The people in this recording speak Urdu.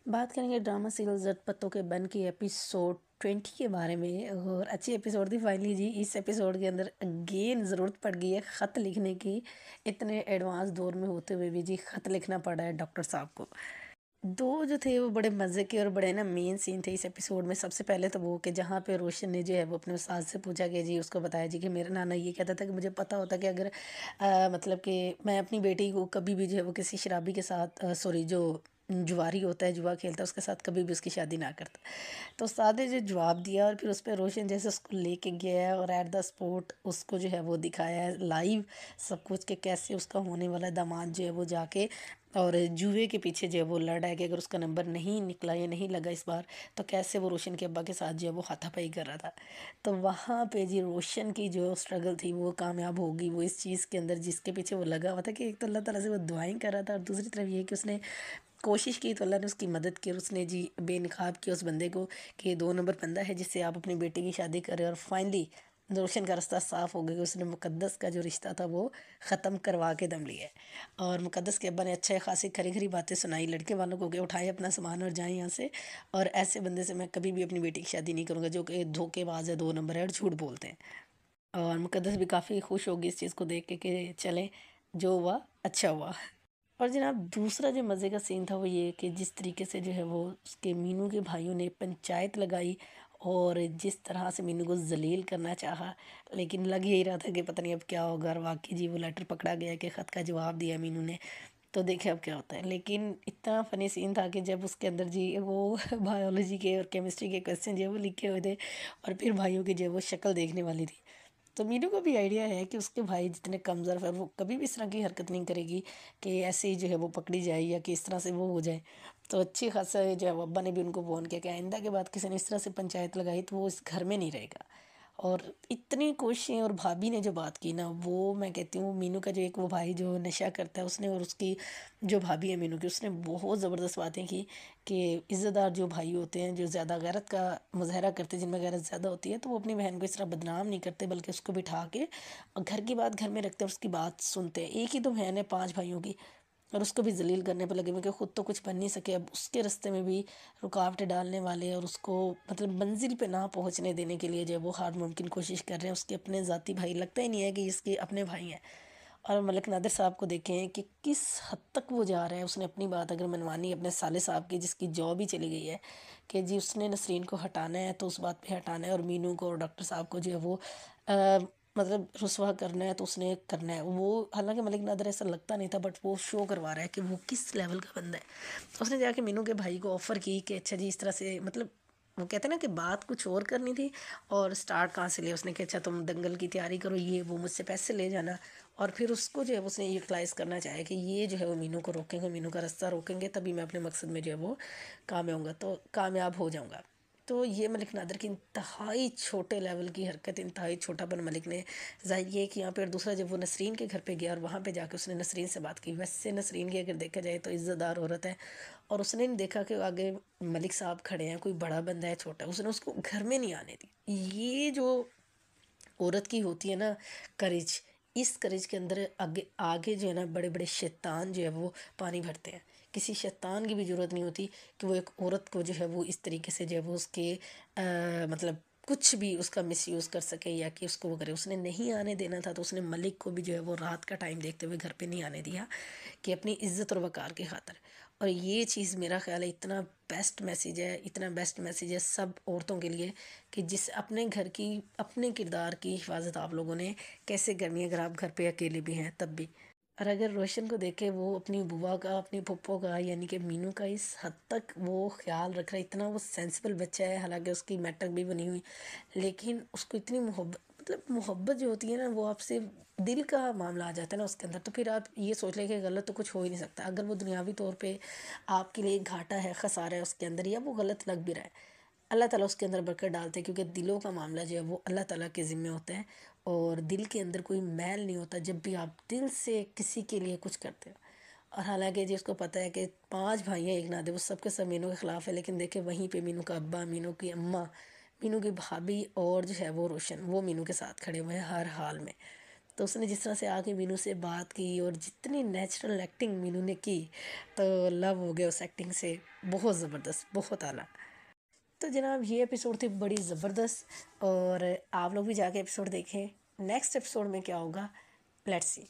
بات کریں گے ڈرامہ سیریل زد پتوں کے بن کی ایپیسوڈ 20 کے بارے میں، اور اچھی ایپیسوڈ تھی فائنلی جی۔ اس ایپیسوڈ کے اندر اگین ضرورت پڑ گئی ہے خط لکھنے کی، اتنے ایڈوانس دور میں ہوتے ہوئے بھی جی خط لکھنا پڑا ہے ڈاکٹر صاحب کو۔ دو جو تھے وہ بڑے مزے کے اور بڑے نا مین سین تھے اس ایپیسوڈ میں۔ سب سے پہلے تو وہ کہ جہاں پہ روشن نے جو ہے وہ اپنے استاد سے پوچھا کہ جی اس کو بتایا جی کہ میرا نانا یہ کہتا تھا کہ مجھے پتہ ہوتا کہ اگر مطلب کہ میں اپنی بیٹی کو کبھی بھی جو ہے وہ کسی شرابی کے ساتھ سوری جو جواری ہوتا ہے جوا کھیلتا ہے اس کے ساتھ کبھی بھی اس کی شادی نہ کرتا۔ تو استاد نے جو جواب دیا اور پھر اس پہ روشن جیسے اس کو لے کے گیا ہے اور ایٹ دا اسپوٹ اس کو جو ہے وہ دکھایا ہے لائیو سب کچھ کہ کیسے اس کا ہونے والا داماد جو ہے وہ جا کے اور جوئے کے پیچھے جو ہے وہ لڑ ہے کہ اگر اس کا نمبر نہیں نکلا یا نہیں لگا اس بار تو کیسے وہ روشن کے ابا کے ساتھ جو ہے وہ ہاتھا پائی کر رہا تھا۔ تو وہاں پہ جی روشن کی جو اسٹرگل تھی وہ کامیاب ہوگی وہ اس چیز کے اندر جس کے پیچھے وہ لگا ہوا تھا کہ ایک تو اللہ تعالیٰ سے وہ دعائیں کر رہا تھا اور دوسری طرف یہ کہ اس نے کوشش کی تو اللہ نے اس کی مدد کی اور اس نے جی بے نقاب کیا اس بندے کو کہ یہ 2 نمبر بندہ ہے جس سے آپ اپنی بیٹی کی شادی کریں، اور فائنلی روشن کا رستہ صاف ہو گیا کہ اس نے مقدس کا جو رشتہ تھا وہ ختم کروا کے دم لیا ہے۔ اور مقدس کے ابا نے اچھے خاصی کھری کھری باتیں سنائی لڑکے والوں کو کہ اٹھائے اپنا سامان اور جائیں یہاں سے، اور ایسے بندے سے میں کبھی بھی اپنی بیٹی کی شادی نہیں کروں گا جو کہ دھوکے باز ہے 2 نمبر ہے اور جھوٹ بولتے ہیں۔ اور مقدس بھی کافی خوش ہوگی اس چیز کو دیکھ کے کہ چلیں جو ہوا اچھا ہوا۔ اور جناب دوسرا جو مزے کا سین تھا وہ یہ کہ جس طریقے سے جو ہے وہ اس کے مینو کے بھائیوں نے پنچایت لگائی اور جس طرح سے مینو کو ذلیل کرنا چاہا، لیکن لگ یہی رہا تھا کہ پتہ نہیں اب کیا ہوگا، اور واقعی جی وہ لیٹر پکڑا گیا کہ خط کا جواب دیا مینو نے، تو دیکھیں اب کیا ہوتا ہے۔ لیکن اتنا فنی سین تھا کہ جب اس کے اندر جی وہ بایولوجی کے اور کیمسٹری کے کویسچن جو ہے وہ لکھے ہوئے تھے اور پھر بھائیوں کی جو ہے وہ شکل دیکھنے والی تھی، تو مینو کو بھی آئیڈیا ہے کہ اس کے بھائی جتنے کم ظرف ہے وہ کبھی بھی اس طرح کی حرکت نہیں کرے گی کہ ایسے ہی جو ہے وہ پکڑی جائے یا کہ اس طرح سے وہ ہو جائے۔ تو اچھی خاصا جو ہے وہ ابا نے بھی ان کو فون کیا کہ آئندہ کے بعد کسی نے اس طرح سے پنچایت لگائی تو وہ اس گھر میں نہیں رہے گا۔ اور اتنی کوششیں، اور بھابھی نے جو بات کی نا وہ میں کہتی ہوں مینو کا جو ایک وہ بھائی جو نشہ کرتا ہے اس نے، اور اس کی جو بھابھی ہے مینو کی اس نے بہت زبردست باتیں کی کہ عزت دار جو بھائی ہوتے ہیں جو زیادہ غیرت کا مظاہرہ کرتے ہیں، جن میں غیرت زیادہ ہوتی ہے، تو وہ اپنی بہن کو اس طرح بدنام نہیں کرتے بلکہ اس کو بٹھا کے اور گھر کی بات گھر میں رکھتے ہیں اور اس کی بات سنتے ہیں۔ ایک ہی تو بہن ہے 5 بھائیوں کی اور اس کو بھی ذلیل کرنے پہ لگے ہوئے کہ خود تو کچھ بن نہیں سکے، اب اس کے راستے میں بھی رکاوٹیں ڈالنے والے اور اس کو مطلب منزل پہ نہ پہنچنے دینے کے لیے جو ہے وہ ہر ممکن کوشش کر رہے ہیں۔ اس کے اپنے ذاتی بھائی لگتا ہی نہیں ہے کہ اس کے اپنے بھائی ہیں۔ اور ملک نادر صاحب کو دیکھیں کہ کس حد تک وہ جا رہا ہے، اس نے اپنی بات اگر منوانی اپنے سالے صاحب کی جس کی جاب ہی چلی گئی ہے کہ جی اس نے نسرین کو ہٹانا ہے تو اس بات پہ ہٹانا ہے، اور مینو کو اور ڈاکٹر صاحب کو جو ہے وہ مطلب رسوا کرنا ہے تو اس نے کرنا ہے وہ۔ حالانکہ ملک نادر ایسا لگتا نہیں تھا بٹ وہ شو کروا رہا ہے کہ وہ کس لیول کا بندہ ہے۔ اس نے جا کے مینو کے بھائی کو آفر کی کہ اچھا جی اس طرح سے مطلب وہ کہتے ہیں نا کہ بات کچھ اور کرنی تھی اور سٹارٹ کہاں سے لیا، اس نے کہ اچھا تم دنگل کی تیاری کرو، یہ وہ مجھ سے پیسے لے جانا، اور پھر اس کو جو ہے اس نے یوٹیلائز کرنا چاہے کہ یہ جو ہے وہ مینو کو روکیں گے، مینو کا رستہ روکیں گے تبھی میں اپنے مقصد میں جو ہے وہ کامیاب ہو جاؤں گا۔ تو یہ ملک نادر کی انتہائی چھوٹے لیول کی حرکت، انتہائی چھوٹا پن ملک نے ظاہر یہ کہ یہاں پہ، اور دوسرا جب وہ نسرین کے گھر پہ گیا اور وہاں پہ جا کے اس نے نسرین سے بات کی، ویسے نسرین کی اگر دیکھا جائے تو عزت دار عورت ہے، اور اس نے نہیں دیکھا کہ آگے ملک صاحب کھڑے ہیں، کوئی بڑا بندہ ہے چھوٹا، اس نے اس کو گھر میں نہیں آنے دی۔ یہ جو عورت کی ہوتی ہے نا کریج، اس کریج کے اندر آگے آگے جو ہے نا بڑے بڑے شیطان جو ہے وہ پانی بھرتے ہیں۔ کسی شیطان کی بھی ضرورت نہیں ہوتی کہ وہ ایک عورت کو جو ہے وہ اس طریقے سے جو ہے وہ اس کے مطلب کچھ بھی اس کا مس یوز کر سکے یا کہ اس کو وہ کرے۔ اس نے نہیں آنے دینا تھا تو اس نے ملک کو بھی جو ہے وہ رات کا ٹائم دیکھتے ہوئے گھر پہ نہیں آنے دیا کہ اپنی عزت اور وقار کی خاطر۔ اور یہ چیز میرا خیال ہے اتنا بیسٹ میسیج ہے، اتنا بیسٹ میسیج ہے سب عورتوں کے لیے کہ جس اپنے گھر کی اپنے کردار کی حفاظت آپ لوگوں نے کیسے کرنی ہے اگر آپ گھر پہ اکیلے بھی ہیں تب بھی۔ اور اگر روشن کو دیکھے وہ اپنی بوا کا اپنی پھپھو کا یعنی کہ مینو کا اس حد تک وہ خیال رکھ رہا ہے، اتنا وہ سینسیبل بچہ ہے، حالانکہ اس کی میٹرک بھی بنی ہوئی، لیکن اس کو اتنی محبت مطلب محبت جو ہوتی ہے نا وہ آپ سے دل کا معاملہ آ جاتا ہے نا اس کے اندر، تو پھر آپ یہ سوچ لیں کہ غلط تو کچھ ہو ہی نہیں سکتا۔ اگر وہ دنیاوی طور پہ آپ کے لیے گھاٹا ہے، خسارہ ہے اس کے اندر، یا وہ غلط لگ بھی رہا ہے، اللہ تعالیٰ اس کے اندر برکت ڈالتے ہیں کیونکہ دلوں کا معاملہ جو ہے وہ اللہ تعالیٰ کے ذمے ہوتا ہے، اور دل کے اندر کوئی میل نہیں ہوتا جب بھی آپ دل سے کسی کے لیے کچھ کرتے ہو۔ اور حالانکہ جی اس کو پتہ ہے کہ 5 بھائی ہیں ایک نادر، وہ سب کے سب مینو کے خلاف ہے، لیکن دیکھیں وہیں پہ مینو کا ابا، مینو کی اماں، مینو کی بھابھی اور جو ہے وہ روشن وہ مینو کے ساتھ کھڑے ہوئے ہیں ہر حال میں۔ تو اس نے جس طرح سے آ کے مینو سے بات کی اور جتنی نیچرل ایکٹنگ مینو نے کی تو لو ہو گیا اس ایکٹنگ سے، بہت زبردست، بہت اعلیٰ۔ تو جناب یہ ایپیسوڈ تھی بڑی زبردست، اور آپ لوگ بھی جا کے ایپیسوڈ دیکھیں، نیکسٹ ایپیسوڈ میں کیا ہوگا، لیٹس سی۔